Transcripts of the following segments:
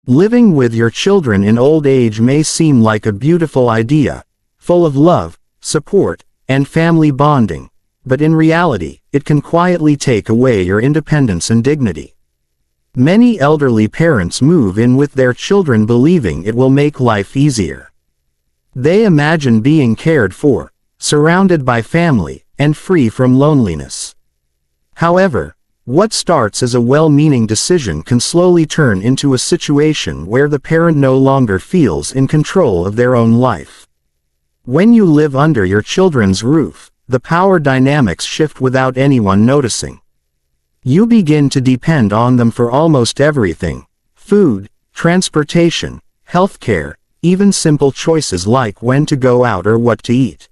Living with your children in old age may seem like a beautiful idea, full of love, support, and family bonding, but in reality, it can quietly take away your independence and dignity. Many elderly parents move in with their children believing it will make life easier. They imagine being cared for, surrounded by family, and free from loneliness. However, what starts as a well-meaning decision can slowly turn into a situation where the parent no longer feels in control of their own life. When you live under your children's roof, the power dynamics shift without anyone noticing. You begin to depend on them for almost everything: food, transportation, healthcare, even simple choices like when to go out or what to eat.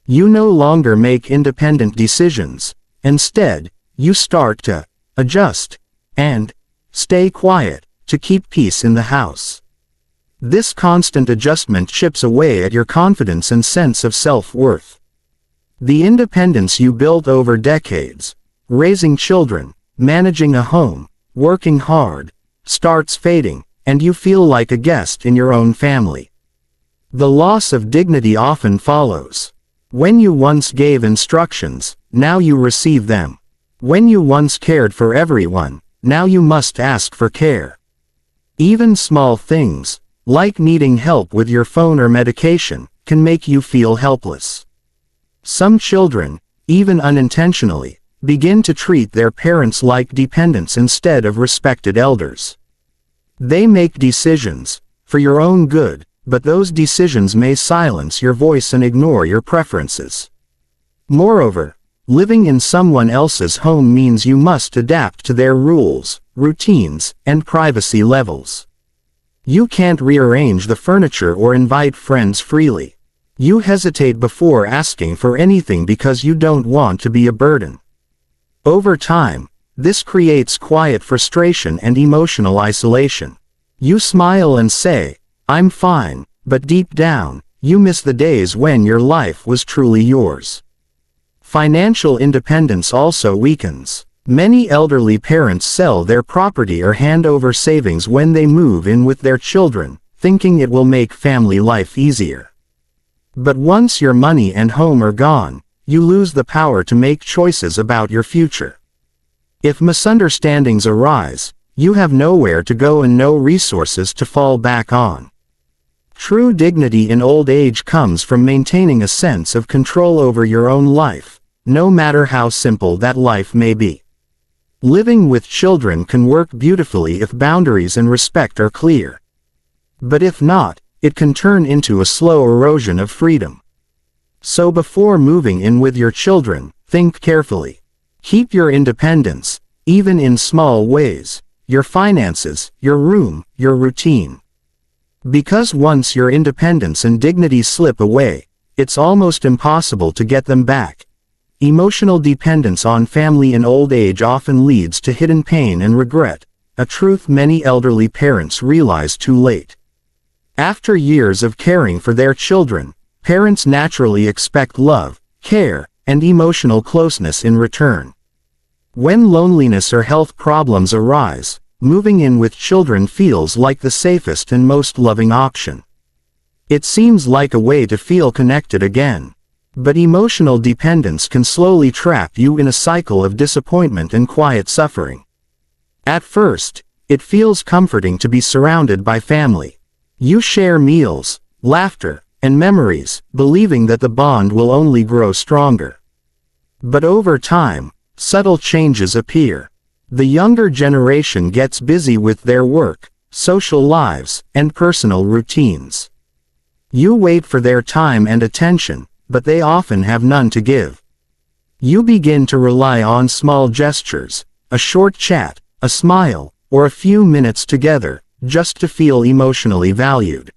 You no longer make independent decisions. Instead, you start to adjust and stay quiet to keep peace in the house. This constant adjustment chips away at your confidence and sense of self-worth. The independence you built over decades, raising children, managing a home, working hard, starts fading, and you feel like a guest in your own family. The loss of dignity often follows. When you once gave instructions, now you receive them. When you once cared for everyone, now you must ask for care. Even small things, like needing help with your phone or medication, can make you feel helpless. Some children, even unintentionally, begin to treat their parents like dependents instead of respected elders. They make decisions, for your own good, but those decisions may silence your voice and ignore your preferences. Moreover, living in someone else's home means you must adapt to their rules, routines, and privacy levels. You can't rearrange the furniture or invite friends freely. You hesitate before asking for anything because you don't want to be a burden. Over time, this creates quiet frustration and emotional isolation. You smile and say, "I'm fine," but deep down, you miss the days when your life was truly yours. Financial independence also weakens. Many elderly parents sell their property or hand over savings when they move in with their children, thinking it will make family life easier. But once your money and home are gone, you lose the power to make choices about your future. If misunderstandings arise, you have nowhere to go and no resources to fall back on. True dignity in old age comes from maintaining a sense of control over your own life, no matter how simple that life may be. Living with children can work beautifully if boundaries and respect are clear. But if not, it can turn into a slow erosion of freedom. So before moving in with your children, think carefully. Keep your independence, even in small ways, your finances, your room, your routine. Because once your independence and dignity slip away, it's almost impossible to get them back. Emotional dependence on family in old age often leads to hidden pain and regret, a truth many elderly parents realize too late. After years of caring for their children, parents naturally expect love, care, and emotional closeness in return. When loneliness or health problems arise, moving in with children feels like the safest and most loving option. It seems like a way to feel connected again. But emotional dependence can slowly trap you in a cycle of disappointment and quiet suffering. At first, it feels comforting to be surrounded by family. You share meals, laughter, and memories, believing that the bond will only grow stronger. But over time, subtle changes appear. The younger generation gets busy with their work, social lives, and personal routines. You wait for their time and attention, but they often have none to give. You begin to rely on small gestures, a short chat, a smile, or a few minutes together, just to feel emotionally valued.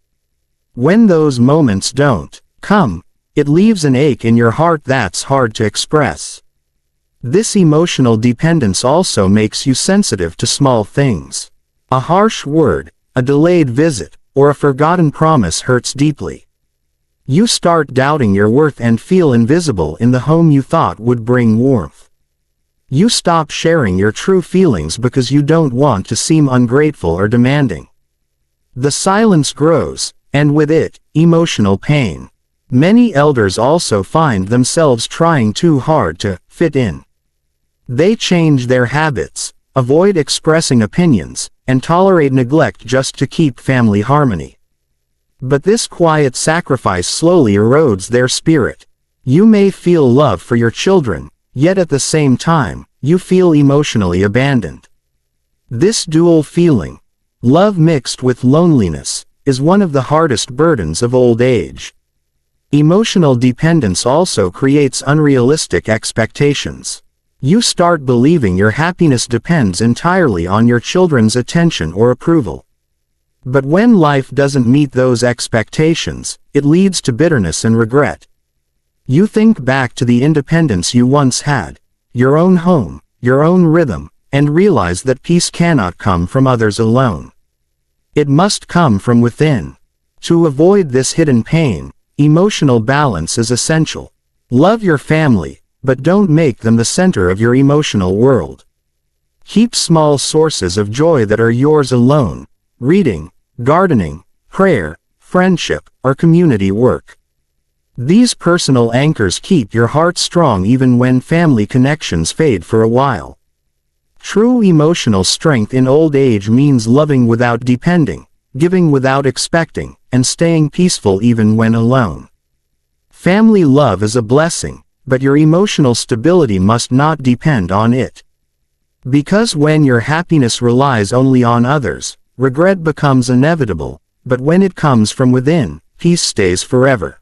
When those moments don't come, it leaves an ache in your heart that's hard to express. This emotional dependence also makes you sensitive to small things. A harsh word, a delayed visit, or a forgotten promise hurts deeply. You start doubting your worth and feel invisible in the home you thought would bring warmth. You stop sharing your true feelings because you don't want to seem ungrateful or demanding. The silence grows, and with it, emotional pain. Many elders also find themselves trying too hard to fit in. They change their habits, avoid expressing opinions, and tolerate neglect just to keep family harmony. But this quiet sacrifice slowly erodes their spirit. You may feel love for your children, yet at the same time, you feel emotionally abandoned. This dual feeling, love mixed with loneliness, is one of the hardest burdens of old age. Emotional dependence also creates unrealistic expectations. You start believing your happiness depends entirely on your children's attention or approval. But when life doesn't meet those expectations, it leads to bitterness and regret. You think back to the independence you once had, your own home, your own rhythm, and realize that peace cannot come from others alone. It must come from within. To avoid this hidden pain, emotional balance is essential. Love your family, but don't make them the center of your emotional world. Keep small sources of joy that are yours alone: reading, gardening, prayer, friendship, or community work. These personal anchors keep your heart strong even when family connections fade for a while. True emotional strength in old age means loving without depending, giving without expecting, and staying peaceful even when alone. Family love is a blessing, but your emotional stability must not depend on it. Because when your happiness relies only on others, regret becomes inevitable, but when it comes from within, peace stays forever.